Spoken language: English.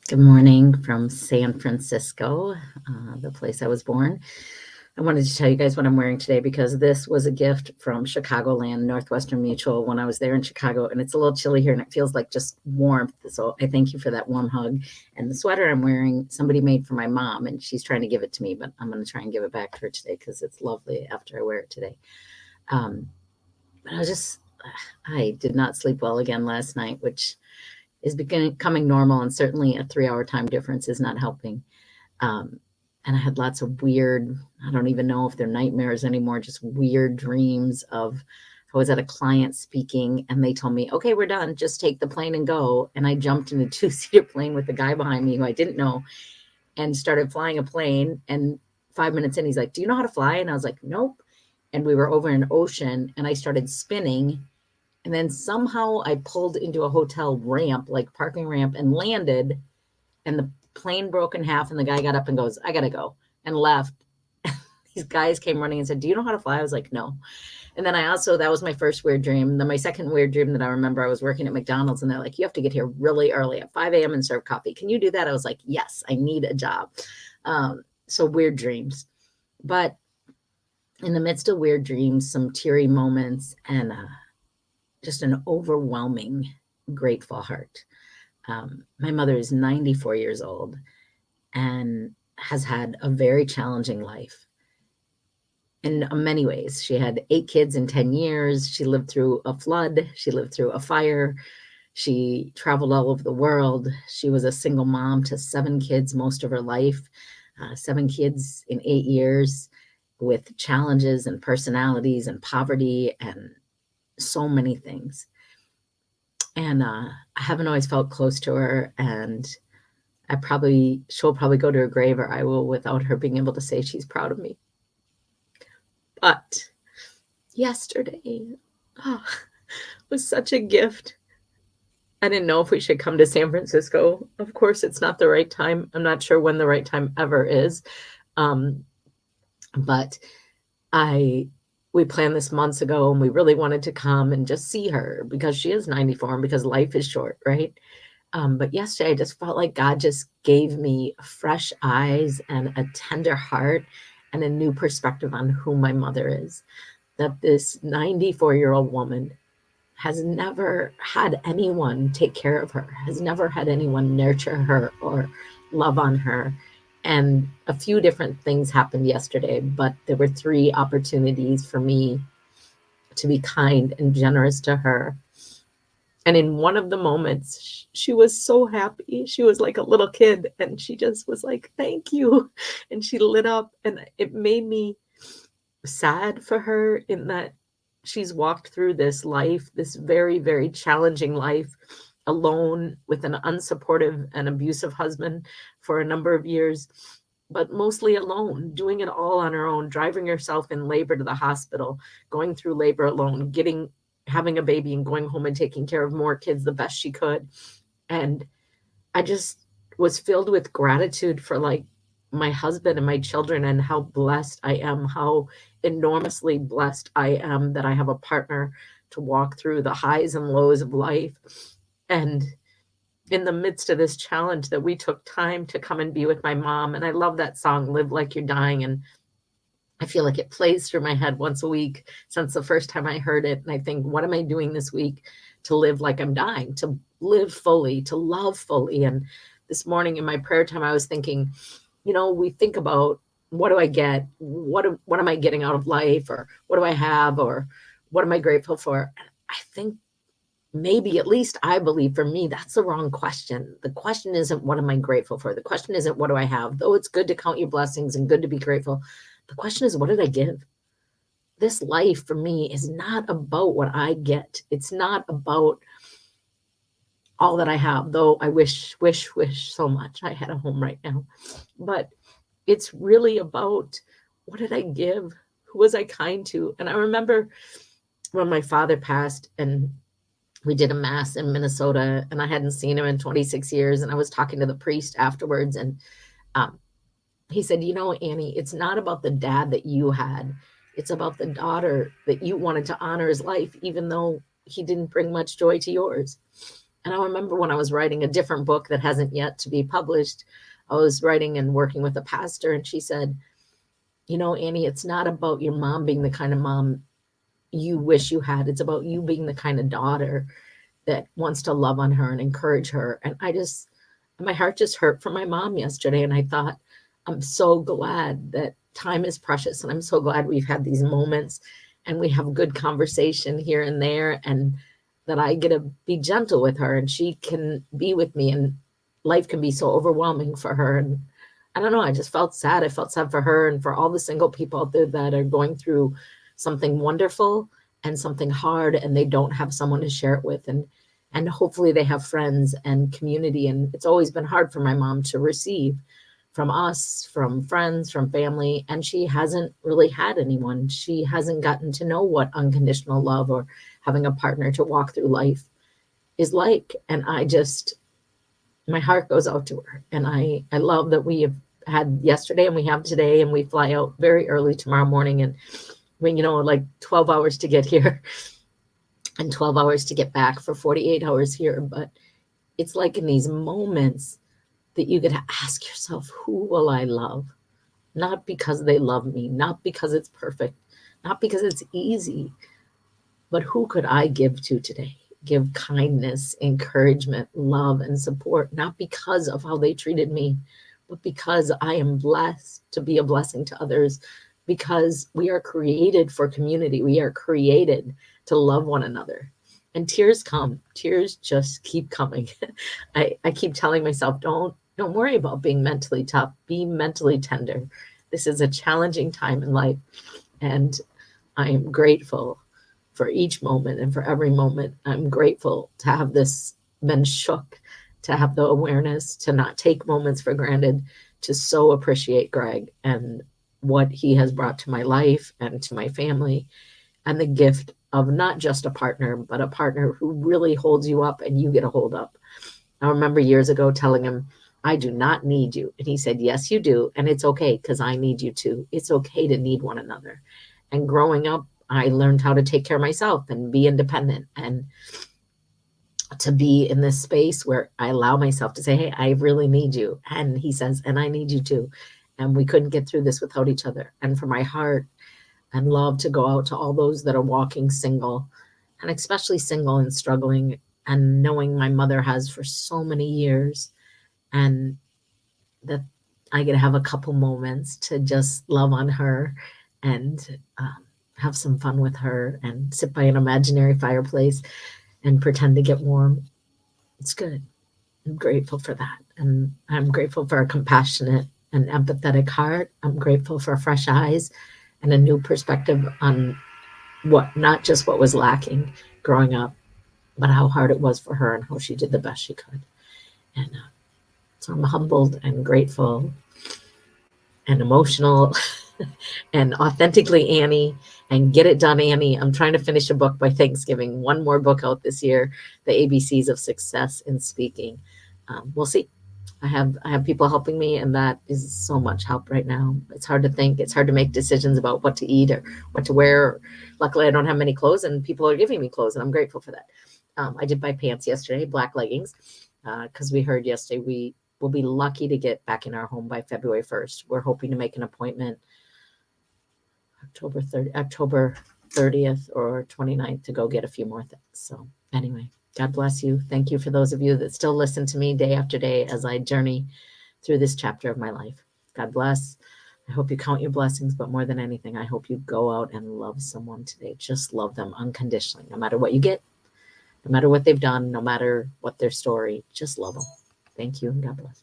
Good morning from San Francisco, the place I was born. I wanted to tell you guys what I'm wearing today because this was a gift from Chicagoland, Northwestern Mutual, when I was there in Chicago. And it's a little chilly here and it feels like just warmth. So I thank you for that warm hug. And the sweater I'm wearing, somebody made for my mom, and she's trying to give it to me, but I'm going to try and give it back to her today because it's lovely after I wear it today. Um, but I did not sleep well again last night, which is becoming normal, and certainly a 3-hour time difference is not helping. Um, and I had lots of weird, I don't even know if they're nightmares anymore, just weird dreams of I was at a client speaking and they told me, okay, we're done. Just take the plane and go. And I jumped in a 2-seater plane with the guy behind me who I didn't know and started flying a plane. And 5 minutes in, he's like, do you know how to fly? And I was like, nope. And we were over an ocean and I started spinning. And then somehow I pulled into a hotel ramp, like parking ramp, and landed. And the plane broke in half. And the guy got up and goes, I got to go, and left. These guys came running and said, do you know how to fly? I was like, no. And then that was my first weird dream. Then my second weird dream that I remember, I was working at McDonald's and they're like, you have to get here really early at 5 a.m. and serve coffee. Can you do that? I was like, yes, I need a job. So weird dreams. But in the midst of weird dreams, some teary moments, and just an overwhelming, grateful heart. My mother is 94 years old and has had a very challenging life in many ways. She had 8 kids in 10 years. She lived through a flood. She lived through a fire. She traveled all over the world. She was a single mom to 7 kids most of her life, 7 kids in 8 years, with challenges and personalities and poverty and so many things. And I haven't always felt close to her, and she'll probably go to her grave, or I will, without her being able to say she's proud of me. But yesterday was such a gift. I didn't know if we should come to San Francisco. Of course, it's not the right time. I'm not sure when the right time ever is. But we planned this months ago, and we really wanted to come and just see her because she is 94 and because life is short, right? But yesterday I just felt like God just gave me fresh eyes and a tender heart and a new perspective on who my mother is. That this 94-year-old woman has never had anyone take care of her, has never had anyone nurture her or love on her. And a few different things happened yesterday, but there were 3 opportunities for me to be kind and generous to her. And in one of the moments, she was so happy. She was like a little kid, and she just was like, thank you. And she lit up, and it made me sad for her in that she's walked through this life, this very, very challenging life, alone with an unsupportive and abusive husband for a number of years, but mostly alone, doing it all on her own, driving herself in labor to the hospital, going through labor alone, having a baby and going home and taking care of more kids the best she could. And I just was filled with gratitude for like my husband and my children, and how blessed I am, how enormously blessed I am that I have a partner to walk through the highs and lows of life. And in the midst of this challenge, that we took time to come and be with my mom. And I love that song, Live Like You're Dying. And I feel like it plays through my head once a week since the first time I heard it. And I think, what am I doing this week to live like I'm dying, to live fully, to love fully? And this morning in my prayer time, I was thinking, we think about, what do I get? What am I getting out of life? Or what do I have? Or what am I grateful for? And I think maybe, at least I believe for me, that's the wrong question. The question isn't, what am I grateful for? The question isn't, what do I have? Though it's good to count your blessings and good to be grateful. The question is, what did I give? This life for me is not about what I get. It's not about all that I have, though I wish so much I had a home right now. But it's really about, what did I give? Who was I kind to? And I remember when my father passed, and we did a mass in Minnesota, and I hadn't seen him in 26 years. And I was talking to the priest afterwards, and he said, Annie, it's not about the dad that you had. It's about the daughter that you wanted to honor his life, even though he didn't bring much joy to yours. And I remember when I was writing a different book that hasn't yet to be published, I was writing and working with a pastor, and she said, you know, Annie, it's not about your mom being the kind of mom you wish you had. It's about you being the kind of daughter that wants to love on her and encourage her. And my heart just hurt for my mom yesterday. And I thought, I'm so glad that time is precious. And I'm so glad we've had these moments and we have good conversation here and there, and that I get to be gentle with her and she can be with me. And life can be so overwhelming for her. And I don't know, I just felt sad. I felt sad for her and for all the single people out there that are going through something wonderful and something hard, and they don't have someone to share it with. And hopefully they have friends and community. And it's always been hard for my mom to receive from us, from friends, from family. And she hasn't really had anyone. She hasn't gotten to know what unconditional love or having a partner to walk through life is like. And my heart goes out to her. And I love that we have had yesterday and we have today, and we fly out very early tomorrow morning. And when, like 12 hours to get here and 12 hours to get back for 48 hours here. But it's like in these moments that you get to ask yourself, who will I love? Not because they love me, not because it's perfect, not because it's easy, but who could I give to today? Give kindness, encouragement, love, and support, not because of how they treated me, but because I am blessed to be a blessing to others, because we are created for community. We are created to love one another. And tears come. Tears just keep coming. I keep telling myself, don't worry about being mentally tough. Be mentally tender. This is a challenging time in life, and I am grateful for each moment and for every moment. I'm grateful to have this been shook, to have the awareness, to not take moments for granted, to so appreciate Greg and what he has brought to my life and to my family, and the gift of not just a partner, but a partner who really holds you up and you get a hold up. I remember years ago telling him, I do not need you. And he said, yes, you do. And it's okay, because I need you too. It's okay to need one another. And growing up, I learned how to take care of myself and be independent, and to be in this space where I allow myself to say, hey, I really need you. And he says, and I need you too. And we couldn't get through this without each other. And for my heart and love to go out to all those that are walking single, and especially single and struggling, and knowing my mother has for so many years, and that I get to have a couple moments to just love on her and have some fun with her and sit by an imaginary fireplace and pretend to get warm. It's good. I'm grateful for that. And I'm grateful for a compassionate and empathetic heart. I'm grateful for fresh eyes and a new perspective on not just what was lacking growing up, but how hard it was for her and how she did the best she could. And so I'm humbled and grateful and emotional and authentically Annie, and get it done, Annie. I'm trying to finish a book by Thanksgiving. One more book out this year, The ABCs of Success in Speaking. We'll see. I have people helping me, and that is so much help right now. It's hard to think. It's hard to make decisions about what to eat or what to wear. Luckily, I don't have many clothes, and people are giving me clothes, and I'm grateful for that. I did buy pants yesterday, black leggings, because we heard yesterday we will be lucky to get back in our home by February 1st. We're hoping to make an appointment October 30th or 29th to go get a few more things. So anyway, God bless you. Thank you for those of you that still listen to me day after day as I journey through this chapter of my life. God bless. I hope you count your blessings, but more than anything, I hope you go out and love someone today. Just love them unconditionally, no matter what you get, no matter what they've done, no matter what their story, just love them. Thank you, and God bless.